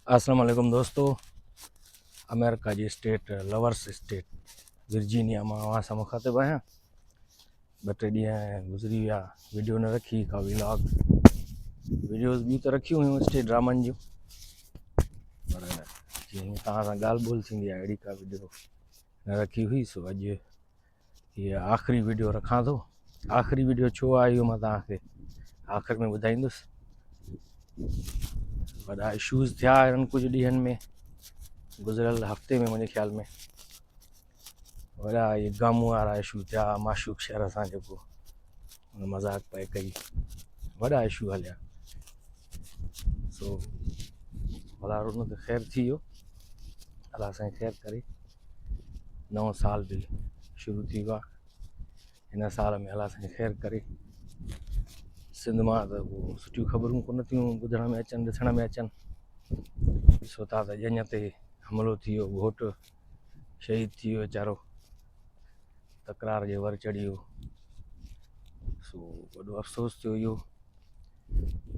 अस्सलाम वालेकुम दोस्तों। अमेरिका जी स्टेट लवर्स स्टेट वर्जीनिया में वहाँ से मुखातिब आहियां। ॿ टे ॾींहं गुज़री विया, वीडियो न रखी का व्लॉग वीडियोज़ ॿियूं त रखियूं हुयूं स्टेट ड्रामनि जूं, पर जीअं तव्हां सां ॻाल्हि ॿोल्हि थींदी आहे अहिड़ी का वीडियो न रखी हुई। सो अॼु हीअ आख़िरी वीडियो रखां थो। आख़िरी वीडियो छो आहे इहो मां तव्हांखे आख़िर में ॿुधाईंदुसि। वॾा इशूज़ थिया हिननि कुझु ॾींहंनि में, गुज़िरियल हफ़्ते में मुंहिंजे ख़्याल में वॾा इहे गामू वारा इशू थिया। माशूक शहर सां जेको हुन मज़ाक पए कई, वॾा इशू हलिया। सो भला हुन ते ख़ैरु थी वियो, अलाह साईं ख़ैरु करे। नओं साल बि शुरू थी वियो आहे। हिन साल में अलाह साईं ख़ैरु करे। सिंध मां त उहो सुठियूं ख़बरूं कोन थियूं ॿुधण में अचनि, ॾिसण में अचनि। ॾिसो था त ॼञ ते हमिलो थी वियो, घोटु शहीद थी वियो वीचारो, तकरार जे वर चढ़ी वियो। सो वॾो अफ़सोस थियो इहो।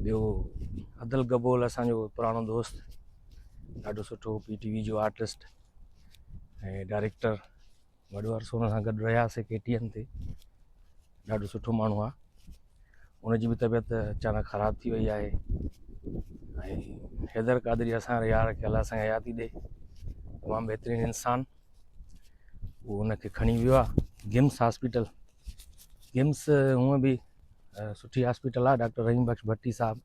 ॿियो अदल गबोल असांजो पुराणो दोस्त, ॾाढो सुठो PTV जो आर्टिस्ट ऐं डायरेक्टर, वॾो अरसो हुन सां गॾु रहियासीं KTN ते। ॾाढो सुठो माण्हू आहे। उनजी बि तबियत अचानक ख़राबु थी वई आहे। ऐं हैदर क़ादरी असां यार खे अलाह सां हयाती ॾे, तमामु बहितरीनु इंसानु। उहो उनखे खणी वियो आहे गिम्स हॉस्पिटल। गिम्स हूअं बि सुठी हॉस्पिटल आहे। डॉक्टर रहीम बख्श भट्टी साहब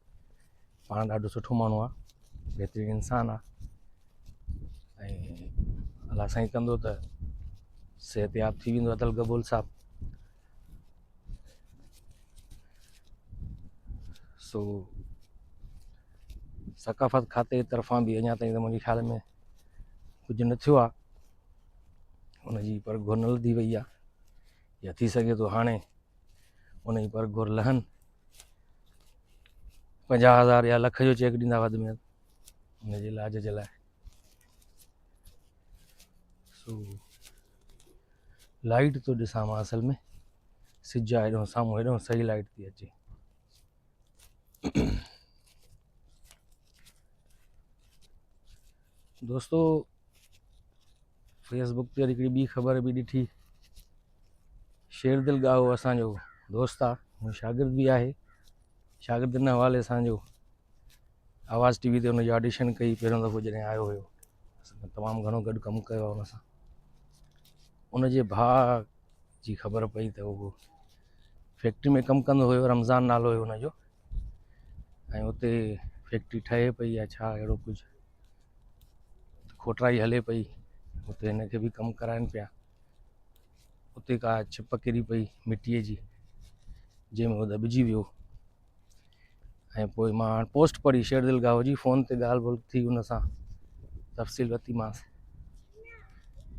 पाण ॾाढो सुठो माण्हू आहे, बहितरीनु इंसानु आहे। ऐं अलाह साईं कंदो त सिहतयाब थी वेंदो अदल गबोल साहब। सो सकाफ़त खाते जी तरफ़ां बि अञा ताईं त मुंहिंजे ख़्याल में कुझु न थियो आहे। उनजी परगोर न लधी वई आहे, या थी सघे थो हाणे उनजी परगोर लहनि। 50,000 या लख जो चेक ॾींदा वधि में वधि उनजे इलाज जे लाइ। सो लाइट थो ॾिसां मां असल में, सिज आहे हेॾो साम्हूं, हेॾो सही लाइट थी अचे। दोस्तो फेसबुक ते हिकिड़ी ॿी ख़बर बि ॾिठी। शेरदिल गाहो असांजो दोस्त आहे, शागिर्द बि आहे। शागिर्दनि हवाले असांजो आवाज़ TV ते हुनजी ऑडिशन कई पहिरियों दफ़ो जॾहिं आयो हुयो। तमामु घणो गॾु कमु कयो आहे हुन सां। उनजे भाउ जी ख़बर पई त उहो फैक्ट्री में कमु कंदो हुयो, रमज़ान नालो हुयो हुनजो, ऐं उते फैक्ट्री ठहे पई या छा अहिड़ो कुझु खोटराई हले पई। उते हिनखे बि कमु कराइनि पिया। उते का छिप किरी पई मिटीअ जी, जंहिंमें उहो दॿिजी वियो। ऐं पोइ मां पोस्ट पढ़ी शेरदिल गाहो जी, फ़ोन ते ॻाल्हि ॿोल्हि थी हुन सां, तफ़सील वरितीमांसि।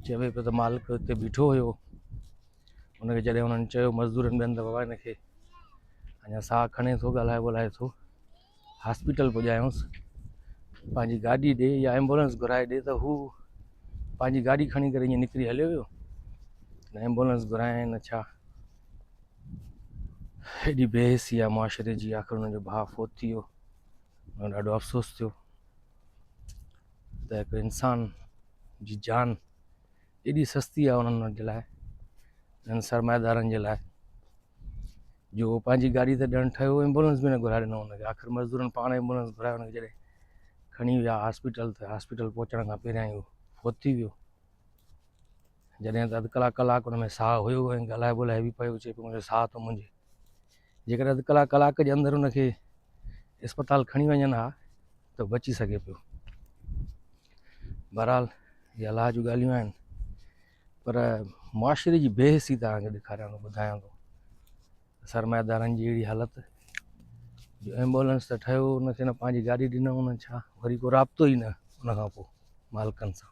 चवे पियो त मालिक हुते बीठो हुयो, हुनखे जॾहिं हुननि चयो मज़दूरनि ॿियनि त बाबा हिनखे अञा साहु खणे थो, ॻाल्हाए ॿोलाए थो, हॉस्पिटल पुॼायूंसि, पंहिंजी गाॾी ॾे या एम्बुलेंस घुराए ॾे, त हू पंहिंजी गाॾी खणी करे ईअं निकिरी हलियो वियो। न एम्बुलेंस घुराए न छा। हेॾी बेहिसी आहे मुआशरे जी। आख़िर हुनजो भाउ फ़ौत थी वियो। ॾाढो अफ़सोस थियो त हिकु इंसान जी जान एॾी सस्ती आहे उन्हनि जे लाइ, हिननि सरमाएदारनि जे लाइ, जो पंहिंजी गाॾी त ॾियणु ठहियो, एम्बुलेंस बि न घुराए ॾिनो हुनखे। आख़िर मज़दूरनि पाण एम्बुलेंस घुराए हुनखे जॾहिं खणी विया हॉस्पिटल, त हॉस्पिटल पहुचण खां पहिरियां ई फ़ौत थी वियो। जॾहिं त अधु कलाक हुन में साहु हुयो ऐं ॻाल्हाए ॿोलाए बि पियो, चए पियो मुंहिंजो साहु थो मुंहिंजे। जेकर अधु कलाक जे अंदरि हुनखे अस्पताल खणी वञनि हा त बची सघे पियो। बहरहाल इहे अलाह जूं ॻाल्हियूं आहिनि। पर मुआशरे जी बेहिसी तव्हांखे ॾेखारियां थो, ॿुधायां थो। सरमाएदारनि जी अहिड़ी हालति, जो एम्बुलेंस त ठहियो, हुनखे न पंहिंजी गाॾी ॾिनऊं न छा, वरी को राब्तो ई न हुन खां पोइ मालिकनि सां।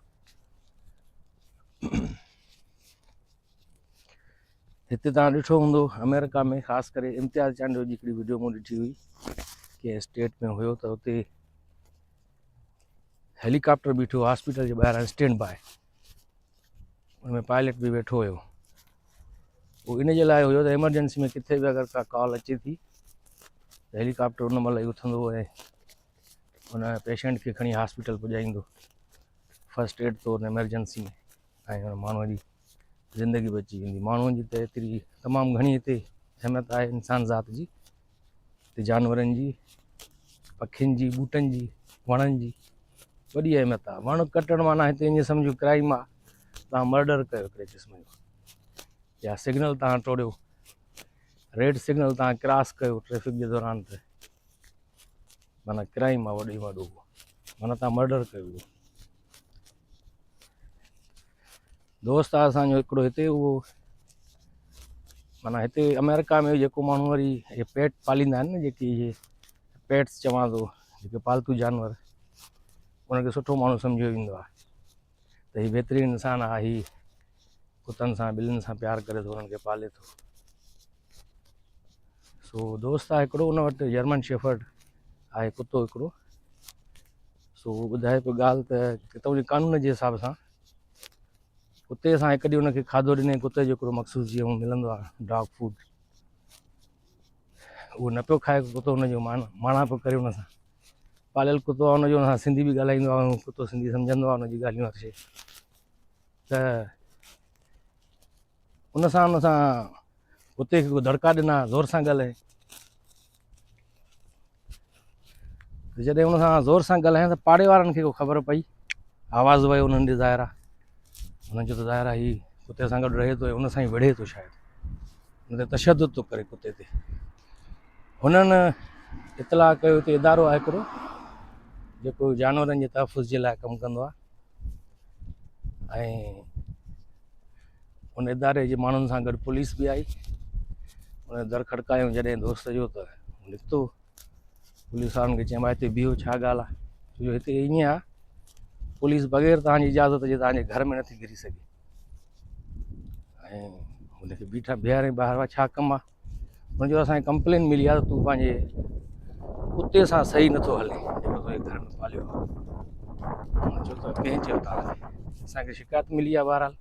हिते तव्हां ॾिठो हूंदो अमेरिका में, ख़ासि करे इम्तियाज़ चांडो जी हिकिड़ी वीडियो मूं ॾिठी हुई, कंहिं स्टेट में हुयो त हुते हेलीकॉप्टर बीठो हॉस्पिटल जे ॿाहिरां स्टैंड बाय, हुनमें पायलट बि वेठो हुयो। उहो इन जे लाइ हुयो त एमरजेंसी में किथे बि अगरि का कॉल अचे थी त हेलीकॉप्टर उन महिल ई उथंदो ऐं उन पेशेंट खे खणी हॉस्पिटल पुॼाईंदो, फर्स्ट एड तो हुन एमरजेंसी में, ऐं हुन माण्हूअ जी ज़िंदगी बची वेंदी। माण्हुनि जी त एतिरी तमामु घणी हिते अहमियत आहे इंसान ज़ात जी, हिते जानवरनि जी, पखियुनि जी, ॿूटनि जी, वणनि जी वॾी अहमियत आहे। वण कटणु माना हिते ईअं सम्झो क्राइम आहे, तव्हां मर्डर कयो हिकिड़े क़िस्म जो, या सिग्नल तव्हां टोड़ियो, रेड सिग्नल तव्हां क्रॉस कयो ट्रैफिक जे दौरान, त माना क्राइम आहे वॾो में वॾो, माना तव्हां मर्डर कयो। दोस्त आहे असांजो हिकिड़ो हिते, उहो माना हिते अमेरिका में जेको माण्हू वरी इहे पेट पालींदा आहिनि न, जेके इहे पेट्स चवां थो, जेके पालतू जानवर, उनखे सुठो माण्हू सम्झियो वेंदो आहे त हीउ बहितरीनु इंसानु आहे, हीउ कुतनि सां ॿिलियुनि सां प्यारु करे थो, उन्हनि खे पाले थो। सो दोस्त आहे हिकिड़ो, उन वटि जर्मन शेफर्ड आहे कुतो हिकिड़ो। सो उहो ॿुधाए पियो ॻाल्हि त हितां जे कानून जे हिसाब सां कुते सां हिकु ॾींहुं उनखे खाधो ॾिनई, कुते जो हिकिड़ो मख़सूस जीअं मिलंदो आहे डॉग फूड, उहो न पियो खाए कुतो, हुनजो माणा पियो करे, हुन सां पालियल कुतो आहे हुनजो, हुन सां सिंधी बि ॻाल्हाईंदो आहे, कुतो सिंधी सम्झंदो आहे हुनजी ॻाल्हियूं हर शइ, त उन सां कुते खे दड़का ॾिना, ज़ोर सां ॻाल्हाए, त जॾहिं हुन सां ज़ोर सां ॻाल्हाए त पाड़े वारनि खे को ख़बर पई, आवाज़ु वियो उन्हनि ॾे ज़ाहिर आहे, हुननि चयो त ज़ाहिर आहे हीउ कुते सां गॾु रहे थो, हुन सां ई विढ़े थो शायदि, हुन ते तशदुद थो करे कुते ते। हुननि इतलाह कयो, हिते इदारो आहे हिकिड़ो जेको जानवरनि जे तहफ़ुज़ जे लाइ कमु कंदो आहे, ऐं उन इदारे जे माण्हुनि सां गॾु पुलिस बि आई, उन दर खड़कायूं जॾहिं दोस्त जो, त निकितो, पुलिस वारनि खे चयऊं भाई हिते बीहो, छा ॻाल्हि आहे, छो जो हिते ईअं आहे, पुलिस बग़ैर तव्हांजी इजाज़त जे तव्हांजे घर में नथी घिरी सघे, ऐं हुनखे बीहारे ॿाहिरि, छा कमु आहे, हुनजो असांखे कंप्लेन मिली आहे त तूं पंहिंजे कुते सां सही नथो हले, जेको तुंहिंजे घर में पालियो आहे। छो त कंहिं चयो तव्हांखे, असांखे शिकायत मिली आहे, बहरहाल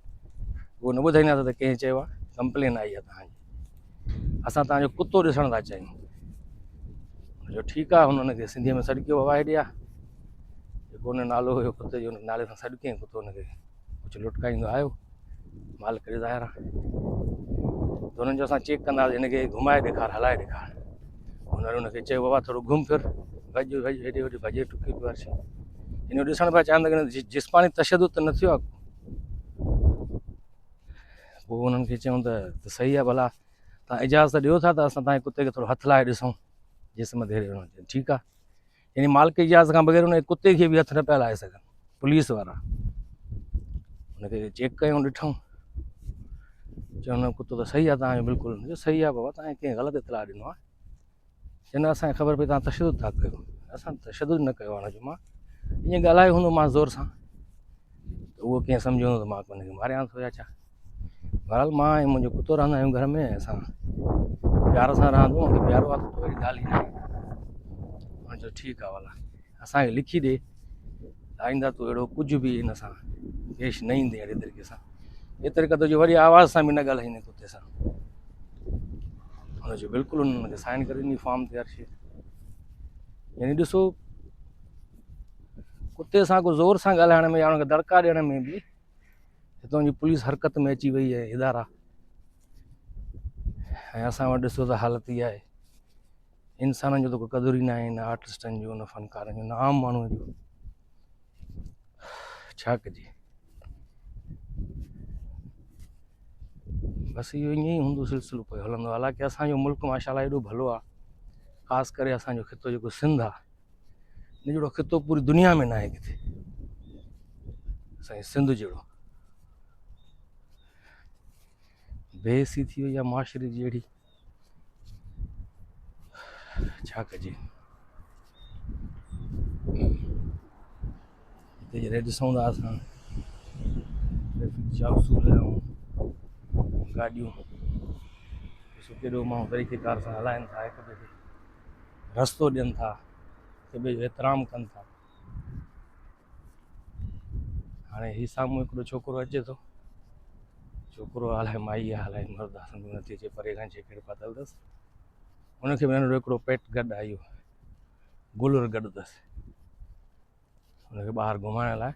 उहो न ॿुधाईंदासीं त कंहिं चयो आहे, कंप्लेन आई आहे तव्हांजी, असां तव्हांजो कुतो ॾिसण था चाहियूं। हुनजो ठीकु आहे, हुनखे सिंधीअ में सॾु कयो, हवा हेॾे आहे, जेको हुन नालो हुयो कुते जो, हुन नाले सां सॾु कयईं, कुतो हुनखे कुझु लुटकाईंदो आयो, माल करे ज़ाहिर आहे, त हुननि जो असां चेक कंदासीं, हिनखे घुमाए ॾेखार, हलाए ॾेखार, हुनखे चयो बाबा थोरो घुम फिर, भॼ हेॾे होॾे भॼे टुके पियो हर शइ, हिन जो ॾिसण पिया चाहिनि त जिस्मानी तशदुद त न थियो आहे। पोइ हुननि खे चयूं त सही आहे, भला तव्हां इजाज़त ॾियो था त असां तव्हांजे कुते खे थोरो हथु लाहे ॾिसूं, जिस्म ते ठीकु आहे, यानी मालिक इजाज़त खां बग़ैर हुन कुते खे बि हथु न पिया लाहे सघनि पुलिस वारा। हुनखे चेक कयूं, ॾिठूं, चयूं न कुतो त सही आहे तव्हांजो, बिल्कुलु सही आहे बाबा, तव्हांखे कंहिं ग़लति इतलाह ॾिनो आहे, चवंदा असांखे ख़बर पई तव्हां तशदुद था कयो, असां तशदुद न कयो आहे, हुनजो मां ईअं ॻाल्हायो हूंदो मां ज़ोर सां, त उहो कीअं सम्झो त मां हुनखे मारियां थो या छा। बहरहाल मां ऐं मुंहिंजो कुतो रहंदा आहियूं घर में, असां प्यार सां रहंदो, मूंखे प्यारो आहे कुतो, अहिड़ी ॻाल्हि ई न आहे। हुन चयो ठीकु आहे, भला असांखे लिखी ॾे, आईंदा तूं अहिड़ो कुझु बि हिन सां पेश न ईंदे, अहिड़े तरीक़े सां, एतिरे क़दुरु जो वरी आवाज़ सां बि न ॻाल्हाईंदे कुते सां। हुनजो बिल्कुलु हुनखे साइन करे ॾिनी फॉर्म ते हर शइ, यानी ॾिसो कुते सां को ज़ोर सां ॻाल्हाइण में या हुनखे दड़का ॾियण में बि हितां जी पुलिस हरकत में अची वई आहे, इदारा, ऐं असां वटि ॾिसो त हालत इहा आहे, इंसाननि जो त को क़दुरु ई न आहे, न आर्टिस्टनि जो, न फ़नकारनि जो, न आम माण्हूअ जो, छा कजे। बसि इहो ईअं ई हूंदो सिलसिलो पियो हलंदो, हालांकि असांजो मुल्क माशाल्लाह एॾो भलो आहे, ख़ासि करे असांजो ख़ितो जेको सिंध आहे, इन जहिड़ो ख़ितो पूरी दुनिया में न आहे किथे, असांजे सिंध जहिड़ो। बेइज़ती थी वई आहे मुआशरे जी अहिड़ी, छा कजे। हिते जॾहिं ॾिसूं था असां ट्रैफिक जा उसूल ऐं गाॾियूं, ॾिसो केॾो माण्हू तरीक़ेकार सां हलाइनि था, हिक ॿिए खे रस्तो ॾियनि था, हिक ॿिए जो एतिराम कनि था। हाणे हीउ साम्हूं हिकिड़ो छोकिरो अचे थो, छोकिरो अलाए माई आहे अलाए मर्द आहे, सम्झ नथी अचे, परे खां चेक पातल अथसि, हुनखे बि नंढिड़ो हिकिड़ो पेट गॾु आहे, इहो गुलर गॾु अथसि, उनखे ॿाहिरि घुमाइण लाइ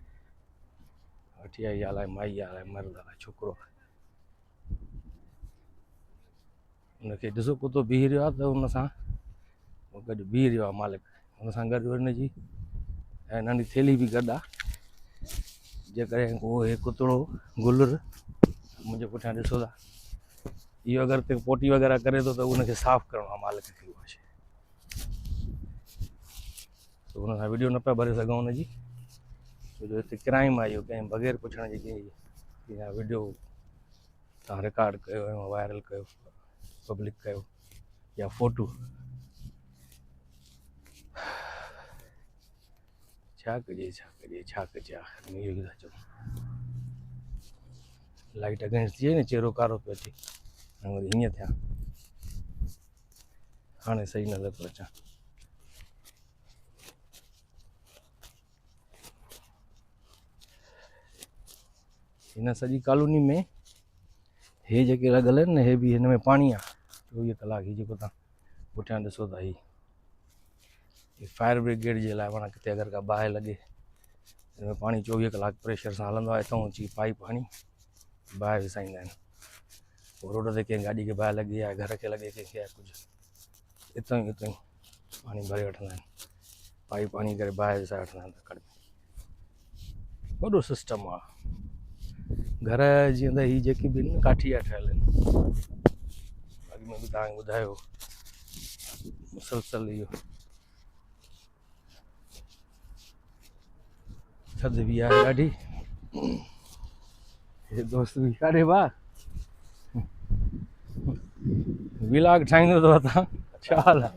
वठी आई अलाए माई अलाए मर्द अलाए छोकिरो। उनखे ॾिसो कुतो बीह रहियो आहे त हुन सां गॾु बीह रहियो आहे मालिक, हुन सां गॾु हुनजी ऐं नंढी थेली बि गॾु आहे। जेकॾहिं उहो हे कुतड़ो गुलर मुंहिंजे पुठियां ॾिसो था, इहो अगरि हिते पोटी वग़ैरह करे थो त उनखे साफ़ु करिणो आहे मालिक खे उहा शइ। त हुन सां वीडियो न पिया भरे सघूं हुनजी, छो जो हिते क्राइम आहे इहो, कंहिं बग़ैर पुछण जे की वीडियो तव्हां रिकॉर्ड कयो ऐं वायरल कयो, पब्लिक कयो या फ़ोटू। छा कजे छा कजे, आख़िर में इहो ई था चऊं। लाइट अगेंस्ट थी वई न, चहिरो कारो पियो अचे, ऐं वरी हीअं थिया, हाणे सही नज़र थो अचां। हिन सॼी कॉलोनी में हे जेके लॻल आहिनि न, हे बि हिन में पाणी आहे 24 कलाक। ही जेको तव्हां पुठियां ॾिसो था, ही फायर ब्रिगेड जे लाइ, माना किथे अगरि का बाहि लॻे, हिन में पाणी 24 कलाक प्रेशर सां हलंदो आहे। हितां अची पाइप हणी बाहि विसाईंदा आहिनि। पोइ रोड ते कंहिं गाॾी खे बाहि लॻी आहे, घर खे लॻे कंहिंखे आहे कुझु, हितां ई पाणी भरे वठंदा आहिनि, पाइप हणी करे बाहि विसाए वठंदा आहिनि तकड़ि में। वॾो सिस्टम आहे घर जीअं त ही जेकी बि आहिनि काठिया ठहियल आहिनि। अॻु में बि तव्हांखे ॿुधायो मुसलसल इहो थधि बि आहे ॾाढी। हे दोस्त बि काॾे भाउ व्लॉग ठाहींदो अथव तव्हां? छा हाल आहे?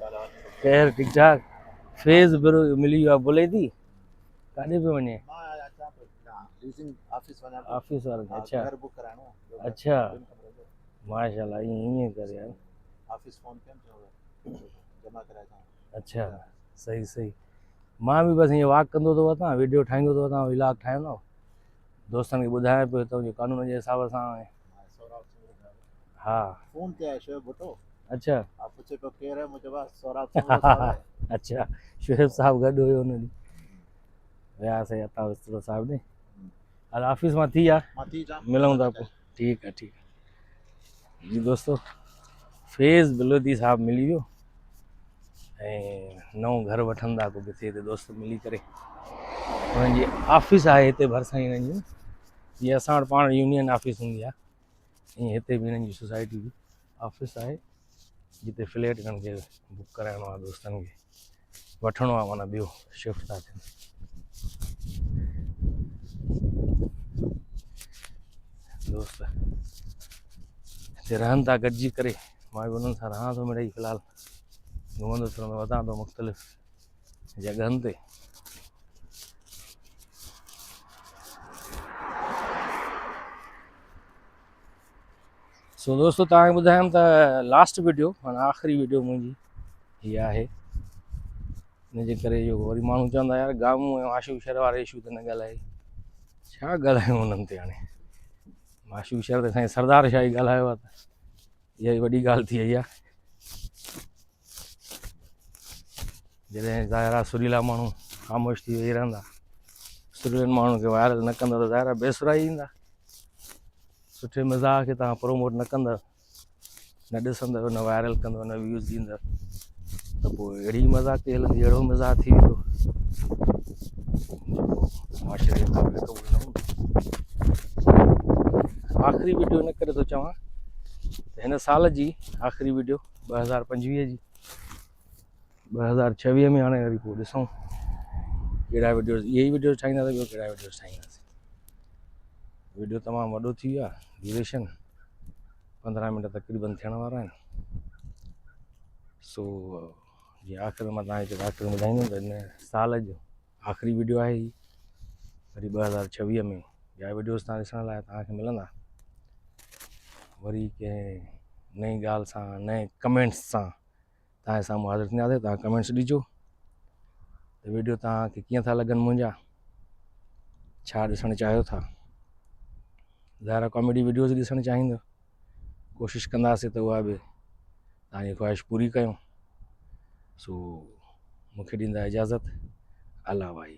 ख़ैर ठीकु ठाक। फेज़ मिली वियो आहे, बोले थी काॾे पियो वञे? ऑफिस वारनि खे? अच्छा अच्छा, माशाल्लाह, ईअं करे यार। अच्छा, सही सही। मां बि बसि हीअं वॉक कंदो थो वठां, वीडियो ठाहींदो थो वठां, व्लॉग ठाहींदो, दोस्तनि खे ॿुधायां पियो हितां जो कानून जे हिसाब सां। हा फोन ते शोएब भुट्टो। अच्छा, आप पूछे तो कह रहे मुझे बस सौराब अच्छा, शोएब साहब गॾु हुयो हुन ॾींहुं, वियासीं अता विस्तरो साहिब ॾे। हल ऑफिस मां थी आहे, मिलूं था पोइ। ठीकु आहे ठीकु आहे जी दोस्तो, फेज़ बिलोदी साहब मिली वियो ऐं नओं घर वठनि था को किथे हिते दोस्त मिली करे। हुननि जी ऑफिस आहे हिते भरिसां ई हिननि जी, जीअं असां वटि पाण यूनियन ऑफिस हूंदी आहे, ईअं हिते बि हिननि जी सोसाइटी जी ऑफिस आहे, जिते फ्लैट हिननि खे बुक कराइणो आहे, दोस्तनि खे वठिणो आहे, माना ॿियो शिफ्ट था थियनि। दोस्त हिते रहनि था गॾिजी करे, मां बि उन्हनि सां रहां थो मिड़ई, फ़िलहालु घुमंदो फिरंदो वधां थो मुख़्तलिफ़ जॻहनि ते। सो दोस्तो, तव्हांखे ॿुधायमि त लास्ट वीडियो, माना आख़िरी वीडियो मुंहिंजी हीअ आहे। हिनजे करे इहो वरी माण्हू चवंदा यार गामू ऐं आशू शहर वारे इशू ते न ॻाल्हाए। छा ॻाल्हायूं हुननि ते हाणे? आशू शहर ते साईं सरदार शाही ॻाल्हायो आहे त इहा ई वॾी ॻाल्हि थी वई आहे। जॾहिं ज़ाहिर सुरीला माण्हू ख़ामोश थी वेही रहंदा, सुरीलनि माण्हू खे वायरल न कंदा त ज़ाहिर बेसुरा ई ईंदा। सुठे मज़ाक खे तव्हां प्रोमोट न कंदव, न ॾिसंदव, न वायरल कंदव, न व्यूज़ ॾींदव, त पोइ अहिड़ी मज़ाक ते हलंदी, अहिड़ो मज़ाक थी वेंदो माशरे खां क़बूल न हूंदो। आख़िरी वीडियो इन करे थो चवां त हिन साल जी आख़िरी वीडियो 2025 जी, 2026 में हाणे वरी पोइ ॾिसूं कहिड़ा वीडियोज़, इहे ई वीडियोज़ ठाहींदा त ॿियो कहिड़ा वीडियोज़ ठाहींदासीं। वीडियो तमामु वॾो थी वियो आहे, ड्यूरेशन 15 मिंट तक़रीबन थियण वारा आहिनि। सो जीअं आख़िर मां तव्हांखे आख़िर ॿुधाईंदुमि त हिन साल जो आख़िरी वीडियो आहे ही, वरी 2026 में ॿिया वीडियोज़ तव्हां ॾिसण लाइ तव्हांखे मिलंदा। वरी कंहिं नई ॻाल्हि सां, नए कमेंट्स सां तव्हांजे साम्हूं हाज़िर थींदासीं। तव्हां कमेंट्स ॾिजो त वीडियो तव्हांखे कीअं था लॻनि मुंहिंजा, छा ॾिसणु चाहियो था। ज़ाहिर कॉमेडी वीडियोज़ ॾिसणु चाहींदो, कोशिशि कंदासीं त उहा बि तव्हांजी ख़्वाहिश पूरी कयूं। सो मूंखे ॾींदा इजाज़त, अला भाई।